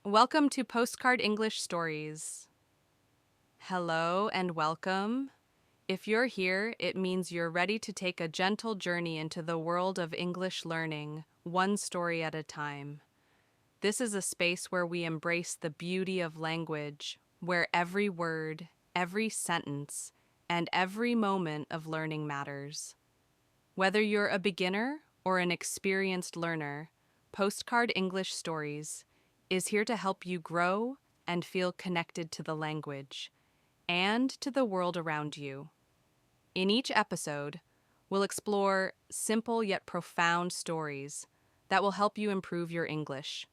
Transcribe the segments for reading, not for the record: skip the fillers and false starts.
Welcome to Postcard English Stories. Hello and welcome. If you're here, it means you're ready to take a gentle journey into the world of English learning, one story at a time. This is a space where we embrace the beauty of language, where every word, every sentence, and every moment of learning matters. Whether you're a beginner or an experienced learner, Postcard English Stories is here to help you grow and feel connected to the language and to the world around you. In each episode, we'll explore simple yet profound stories that will help you improve your English,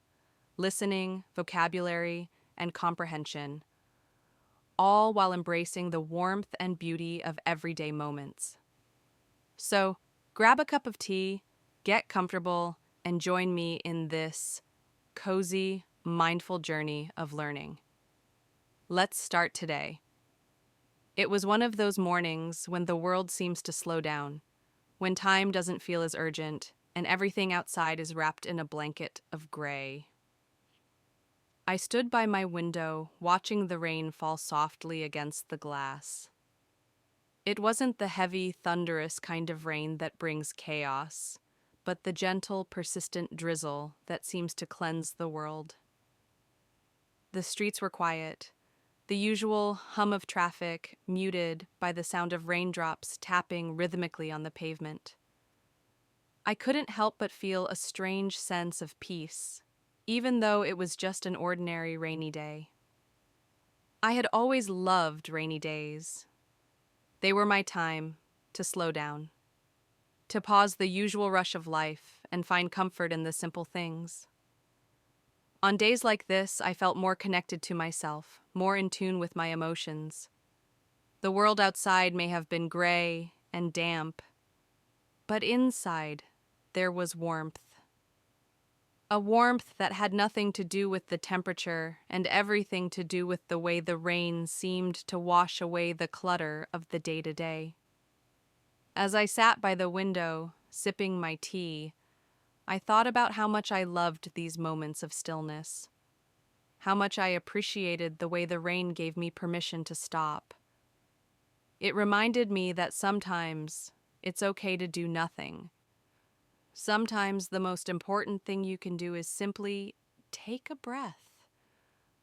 listening, vocabulary, and comprehension, all while embracing the warmth and beauty of everyday moments. So, grab a cup of tea, get comfortable, and join me in this cozy, mindful journey of learning. Let's start today. It was one of those mornings when the world seems to slow down, when time doesn't feel as urgent, and everything outside is wrapped in a blanket of gray. I stood by my window, watching the rain fall softly against the glass. It wasn't the heavy, thunderous kind of rain that brings chaos, but the gentle, persistent drizzle that seems to cleanse the world. The streets were quiet, the usual hum of traffic muted by the sound of raindrops tapping rhythmically on the pavement. I couldn't help but feel a strange sense of peace, even though it was just an ordinary rainy day. I had always loved rainy days. They were my time to slow down, to pause the usual rush of life and find comfort in the simple things. On days like this, I felt more connected to myself, more in tune with my emotions. The world outside may have been gray and damp, but inside there was warmth. A warmth that had nothing to do with the temperature and everything to do with the way the rain seemed to wash away the clutter of the day-to-day. As I sat by the window, sipping my tea, I thought about how much I loved these moments of stillness, how much I appreciated the way the rain gave me permission to stop. It reminded me that sometimes it's okay to do nothing. Sometimes the most important thing you can do is simply take a breath,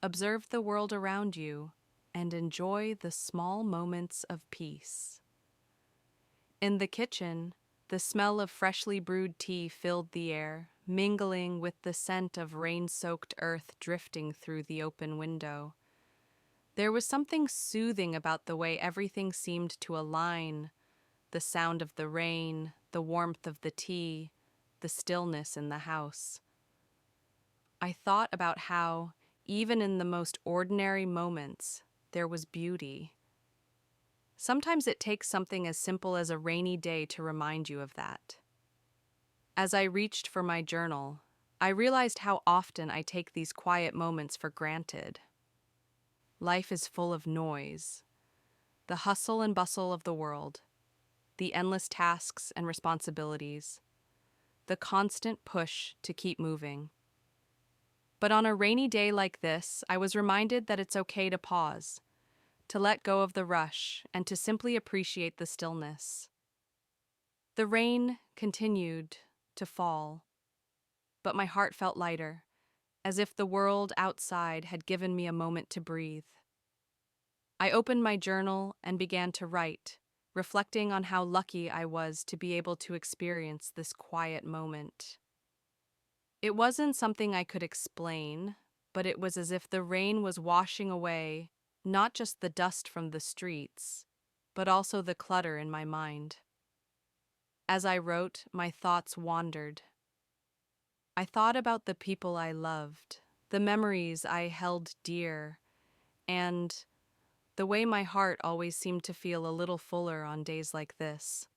observe the world around you, and enjoy the small moments of peace. In the kitchen, the smell of freshly brewed tea filled the air, mingling with the scent of rain-soaked earth drifting through the open window. There was something soothing about the way everything seemed to align: the sound of the rain, the warmth of the tea, the stillness in the house. I thought about how, even in the most ordinary moments, there was beauty. Sometimes it takes something as simple as a rainy day to remind you of that. As I reached for my journal, I realized how often I take these quiet moments for granted. Life is full of noise, the hustle and bustle of the world, the endless tasks and responsibilities, the constant push to keep moving. But on a rainy day like this, I was reminded that it's okay to pause, to let go of the rush, and to simply appreciate the stillness. The rain continued to fall, but my heart felt lighter, as if the world outside had given me a moment to breathe. I opened my journal and began to write, reflecting on how lucky I was to be able to experience this quiet moment. It wasn't something I could explain, but it was as if the rain was washing away not just the dust from the streets, but also the clutter in my mind. As I wrote, my thoughts wandered. I thought about the people I loved, the memories I held dear, and the way my heart always seemed to feel a little fuller on days like this.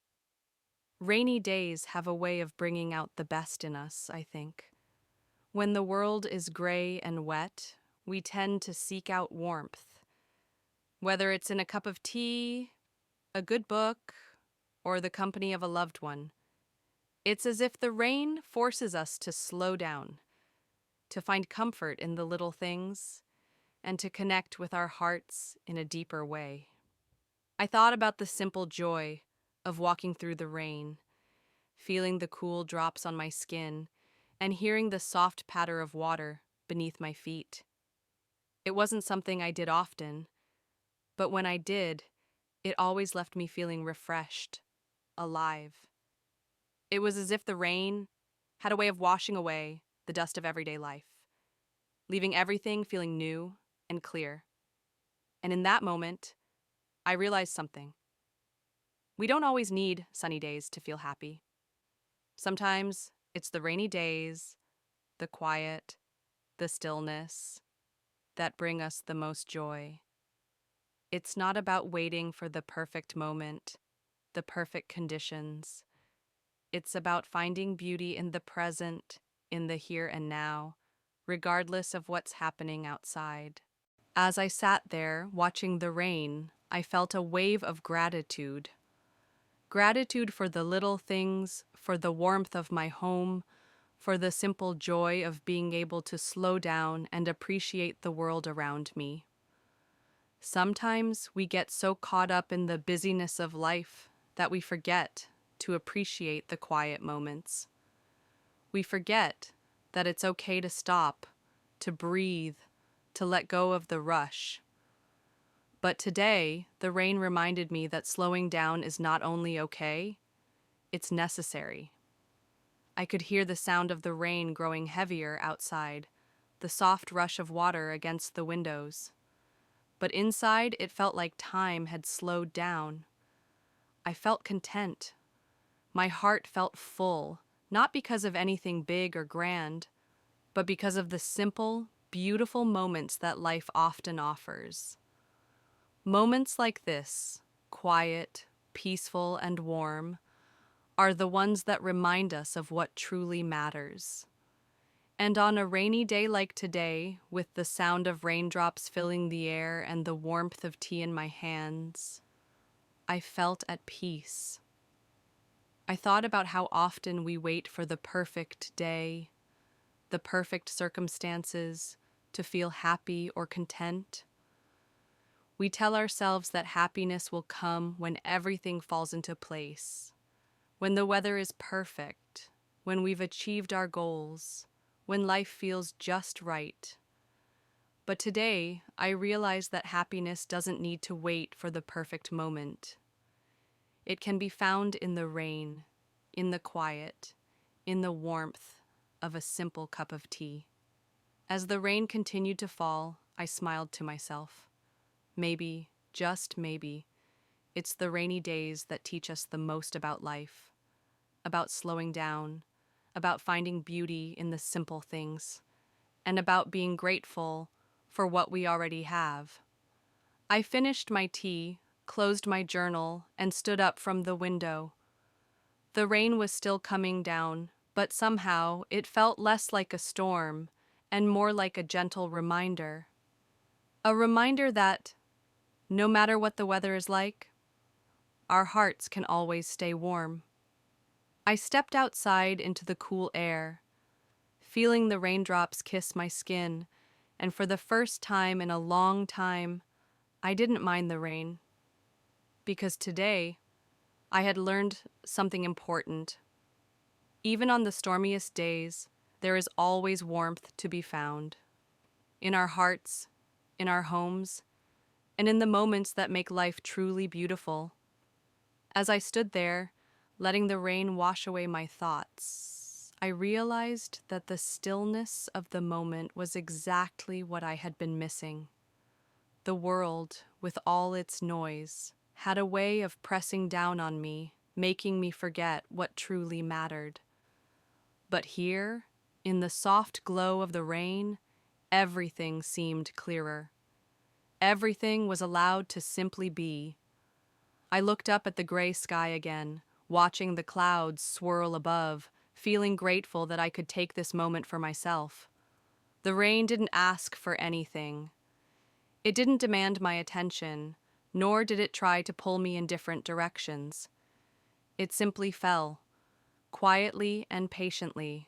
Rainy days have a way of bringing out the best in us, I think. When the world is gray and wet, we tend to seek out warmth. Whether it's in a cup of tea, a good book, or the company of a loved one, it's as if the rain forces us to slow down, to find comfort in the little things, and to connect with our hearts in a deeper way. I thought about the simple joy of walking through the rain, feeling the cool drops on my skin, and hearing the soft patter of water beneath my feet. It wasn't something I did often, but when I did, it always left me feeling refreshed, alive. It was as if the rain had a way of washing away the dust of everyday life, leaving everything feeling new and clear. And in that moment, I realized something. We don't always need sunny days to feel happy. Sometimes it's the rainy days, the quiet, the stillness that bring us the most joy. It's not about waiting for the perfect moment, the perfect conditions. It's about finding beauty in the present, in the here and now, regardless of what's happening outside. As I sat there watching the rain, I felt a wave of gratitude. Gratitude for the little things, for the warmth of my home, for the simple joy of being able to slow down and appreciate the world around me. Sometimes we get so caught up in the busyness of life that we forget to appreciate the quiet moments. We forget that it's okay to stop, to breathe, to let go of the rush. But today, the rain reminded me that slowing down is not only okay, it's necessary. I could hear the sound of the rain growing heavier outside, the soft rush of water against the windows. But inside, it felt like time had slowed down. I felt content. My heart felt full, not because of anything big or grand, but because of the simple, beautiful moments that life often offers. Moments like this, quiet, peaceful, and warm, are the ones that remind us of what truly matters. And on a rainy day like today, with the sound of raindrops filling the air and the warmth of tea in my hands, I felt at peace. I thought about how often we wait for the perfect day, the perfect circumstances, to feel happy or content. We tell ourselves that happiness will come when everything falls into place, when the weather is perfect, when we've achieved our goals, when life feels just right. But today, I realize that happiness doesn't need to wait for the perfect moment. It can be found in the rain, in the quiet, in the warmth of a simple cup of tea. As the rain continued to fall, I smiled to myself. Maybe, just maybe, it's the rainy days that teach us the most about life, about slowing down, about finding beauty in the simple things, and about being grateful for what we already have. I finished my tea, closed my journal, and stood up from the window. The rain was still coming down, but somehow it felt less like a storm and more like a gentle reminder. A reminder that, no matter what the weather is like, our hearts can always stay warm. I stepped outside into the cool air, feeling the raindrops kiss my skin, and for the first time in a long time, I didn't mind the rain. Because today, I had learned something important. Even on the stormiest days, there is always warmth to be found. In our hearts, in our homes, and in the moments that make life truly beautiful. As I stood there, letting the rain wash away my thoughts, I realized that the stillness of the moment was exactly what I had been missing. The world, with all its noise, had a way of pressing down on me, making me forget what truly mattered. But here, in the soft glow of the rain, everything seemed clearer. Everything was allowed to simply be. I looked up at the gray sky again, watching the clouds swirl above, feeling grateful that I could take this moment for myself. The rain didn't ask for anything. It didn't demand my attention, nor did it try to pull me in different directions. It simply fell, quietly and patiently.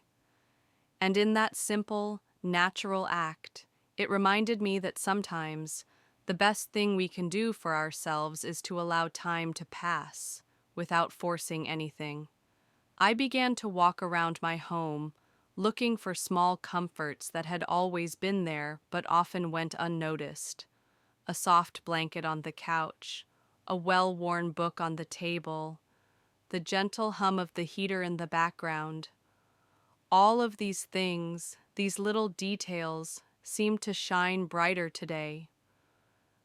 And in that simple, natural act. It reminded me that sometimes the best thing we can do for ourselves is to allow time to pass without forcing anything. I began to walk around my home, looking for small comforts that had always been there but often went unnoticed. A soft blanket on the couch, a well-worn book on the table, the gentle hum of the heater in the background. All of these things, these little details, seemed to shine brighter today.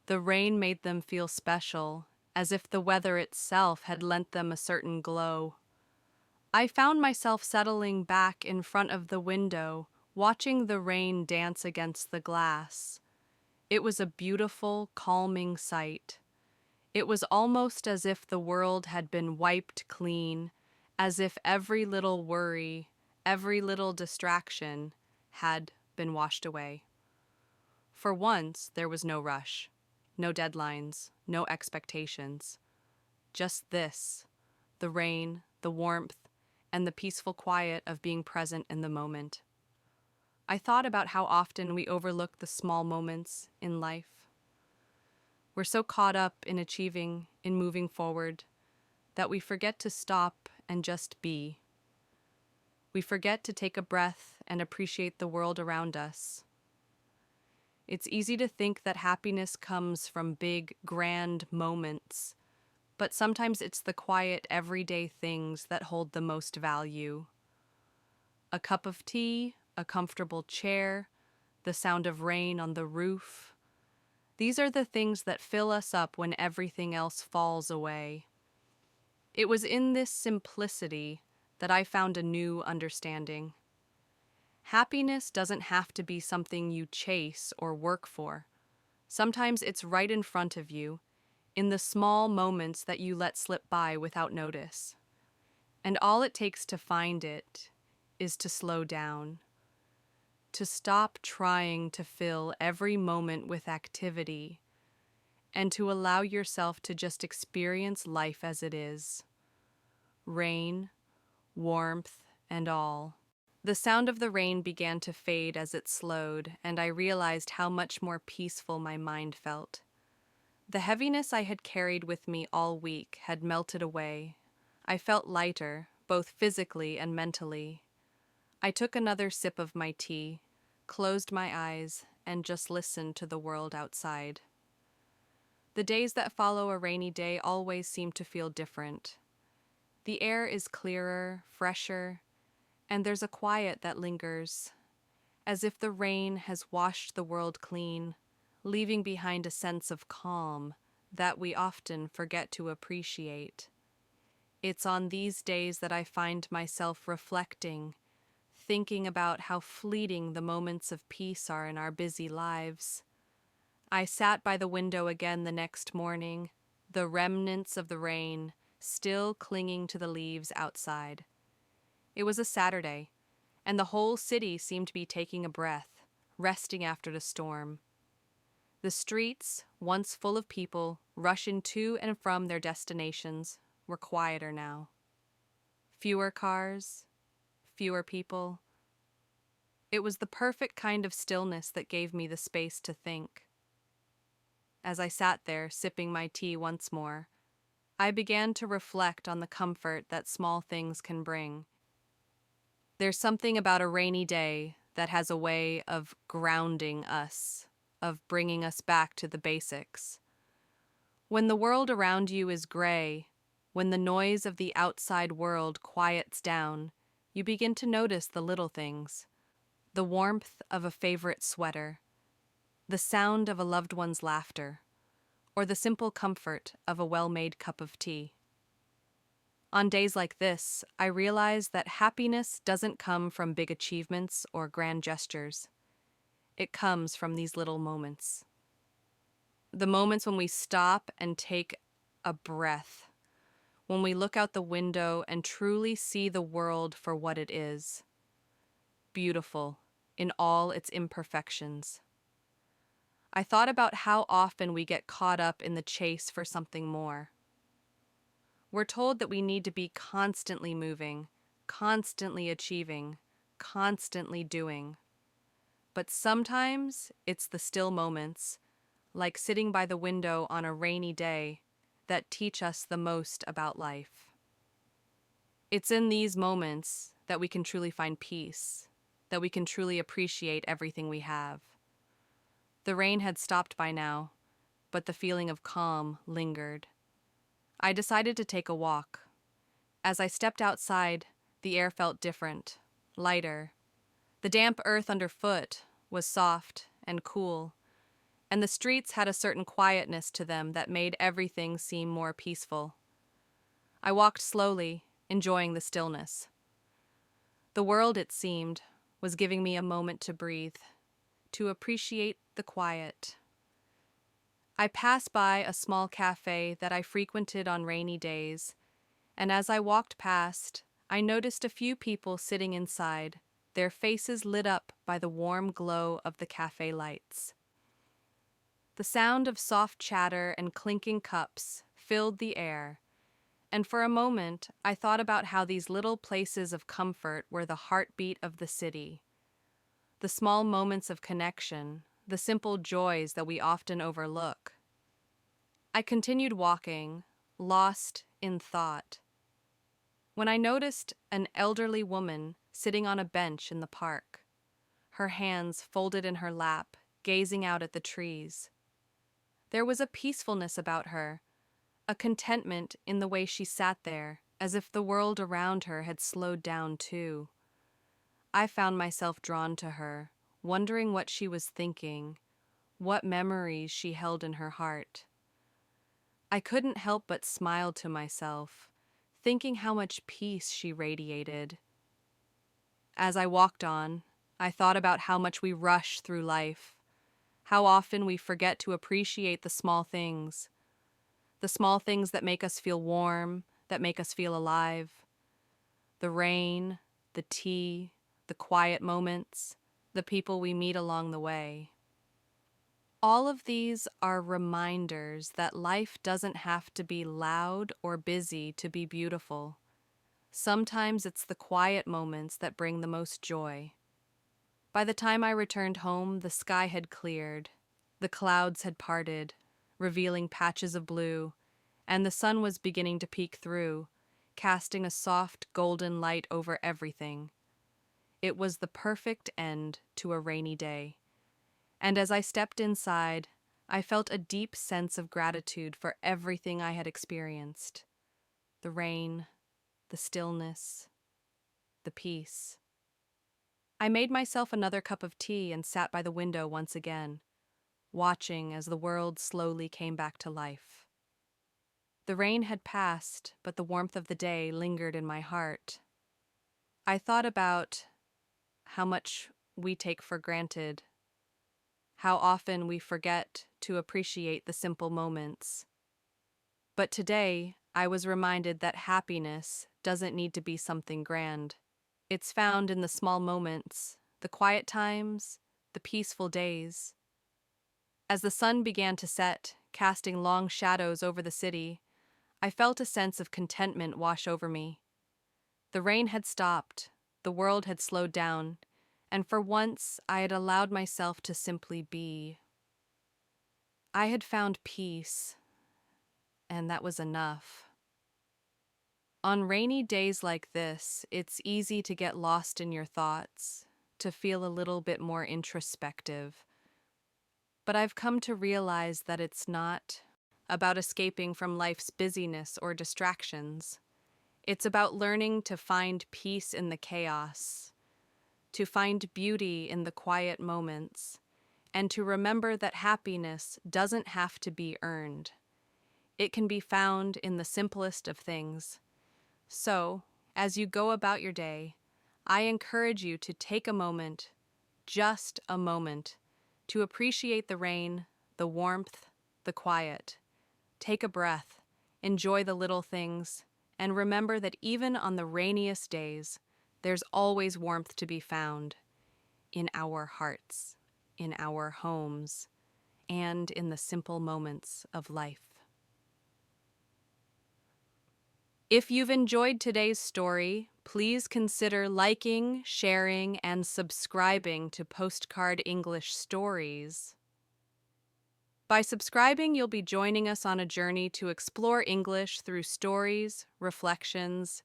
The rain made them feel special, as if the weather itself had lent them a certain glow. I found myself settling back in front of the window, watching the rain dance against the glass. It was a beautiful, calming sight. It was almost as if the world had been wiped clean, as if every little worry, every little distraction had been washed away. For once, there was no rush, no deadlines, no expectations. Just this, the rain, the warmth, and the peaceful quiet of being present in the moment. I thought about how often we overlook the small moments in life. We're so caught up in achieving, in moving forward, that we forget to stop and just be. We forget to take a breath and appreciate the world around us. It's easy to think that happiness comes from big, grand moments, but sometimes it's the quiet, everyday things that hold the most value. A cup of tea, a comfortable chair, the sound of rain on the roof. These are the things that fill us up when everything else falls away. It was in this simplicity that I found a new understanding. Happiness doesn't have to be something you chase or work for. Sometimes it's right in front of you, in the small moments that you let slip by without notice. And all it takes to find it is to slow down, to stop trying to fill every moment with activity, and to allow yourself to just experience life as it is. Rain, warmth, and all. The sound of the rain began to fade as it slowed, and I realized how much more peaceful my mind felt. The heaviness I had carried with me all week had melted away. I felt lighter, both physically and mentally. I took another sip of my tea, closed my eyes, and just listened to the world outside. The days that follow a rainy day always seem to feel different. The air is clearer, fresher, and there's a quiet that lingers, as if the rain has washed the world clean, leaving behind a sense of calm that we often forget to appreciate. It's on these days that I find myself reflecting, thinking about how fleeting the moments of peace are in our busy lives. I sat by the window again the next morning, the remnants of the rain still clinging to the leaves outside. It was a Saturday, and the whole city seemed to be taking a breath, resting after the storm. The streets, once full of people, rushing to and from their destinations, were quieter now. Fewer cars, fewer people. It was the perfect kind of stillness that gave me the space to think. As I sat there, sipping my tea once more, I began to reflect on the comfort that small things can bring. There's something about a rainy day that has a way of grounding us, of bringing us back to the basics. When the world around you is gray, when the noise of the outside world quiets down, you begin to notice the little things. The warmth of a favorite sweater, the sound of a loved one's laughter, or the simple comfort of a well-made cup of tea. On days like this, I realize that happiness doesn't come from big achievements or grand gestures. It comes from these little moments. The moments when we stop and take a breath, when we look out the window and truly see the world for what it is. Beautiful in all its imperfections. I thought about how often we get caught up in the chase for something more. We're told that we need to be constantly moving, constantly achieving, constantly doing. but sometimes it's the still moments, like sitting by the window on a rainy day, that teach us the most about life. It's in these moments that we can truly find peace, that we can truly appreciate everything we have. The rain had stopped by now, but the feeling of calm lingered. I decided to take a walk. As I stepped outside, the air felt different, lighter. The damp earth underfoot was soft and cool, and the streets had a certain quietness to them that made everything seem more peaceful. I walked slowly, enjoying the stillness. The world, it seemed, was giving me a moment to breathe, to appreciate the quiet. I passed by a small cafe that I frequented on rainy days, and as I walked past, I noticed a few people sitting inside, their faces lit up by the warm glow of the cafe lights. The sound of soft chatter and clinking cups filled the air, and for a moment I thought about how these little places of comfort were the heartbeat of the city. The small moments of connection, the simple joys that we often overlook. I continued walking, lost in thought, when I noticed an elderly woman sitting on a bench in the park, her hands folded in her lap, gazing out at the trees. There was a peacefulness about her, a contentment in the way she sat there, as if the world around her had slowed down too. I found myself drawn to her, wondering what she was thinking, what memories she held in her heart. I couldn't help but smile to myself, thinking how much peace she radiated. As I walked on, I thought about how much we rush through life, how often we forget to appreciate the small things that make us feel warm, that make us feel alive. The rain, the tea, the quiet moments, the people we meet along the way. All of these are reminders that life doesn't have to be loud or busy to be beautiful. Sometimes it's the quiet moments that bring the most joy. By the time I returned home, the sky had cleared, the clouds had parted, revealing patches of blue, and the sun was beginning to peek through, casting a soft golden light over everything. It was the perfect end to a rainy day. And as I stepped inside, I felt a deep sense of gratitude for everything I had experienced. The rain, the stillness, the peace. I made myself another cup of tea and sat by the window once again, watching as the world slowly came back to life. The rain had passed, but the warmth of the day lingered in my heart. I thought about how much we take for granted, how often we forget to appreciate the simple moments. But today, I was reminded that happiness doesn't need to be something grand. It's found in the small moments, the quiet times, the peaceful days. As the sun began to set, casting long shadows over the city, I felt a sense of contentment wash over me. The rain had stopped, the world had slowed down, and for once I had allowed myself to simply be. I had found peace, and that was enough. On rainy days like this, it's easy to get lost in your thoughts, to feel a little bit more introspective. But I've come to realize that it's not about escaping from life's busyness or distractions. It's about learning to find peace in the chaos, to find beauty in the quiet moments, and to remember that happiness doesn't have to be earned. It can be found in the simplest of things. So, as you go about your day, I encourage you to take a moment, just a moment, to appreciate the rain, the warmth, the quiet. Take a breath, enjoy the little things, and remember that even on the rainiest days, there's always warmth to be found in our hearts, in our homes, and in the simple moments of life. If you've enjoyed today's story, Please consider liking, sharing, and subscribing to Postcard English Stories. By subscribing, you'll be joining us on a journey to explore English through stories, reflections,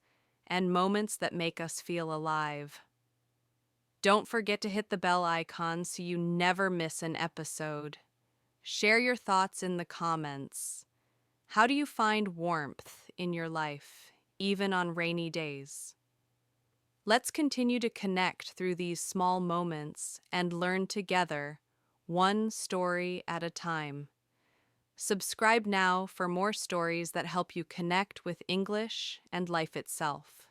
and moments that make us feel alive. Don't forget to hit the bell icon so you never miss an episode. Share your thoughts in the comments. How do you find warmth in your life, even on rainy days? Let's continue to connect through these small moments and learn together, one story at a time. Subscribe now for more stories that help you connect with English and life itself.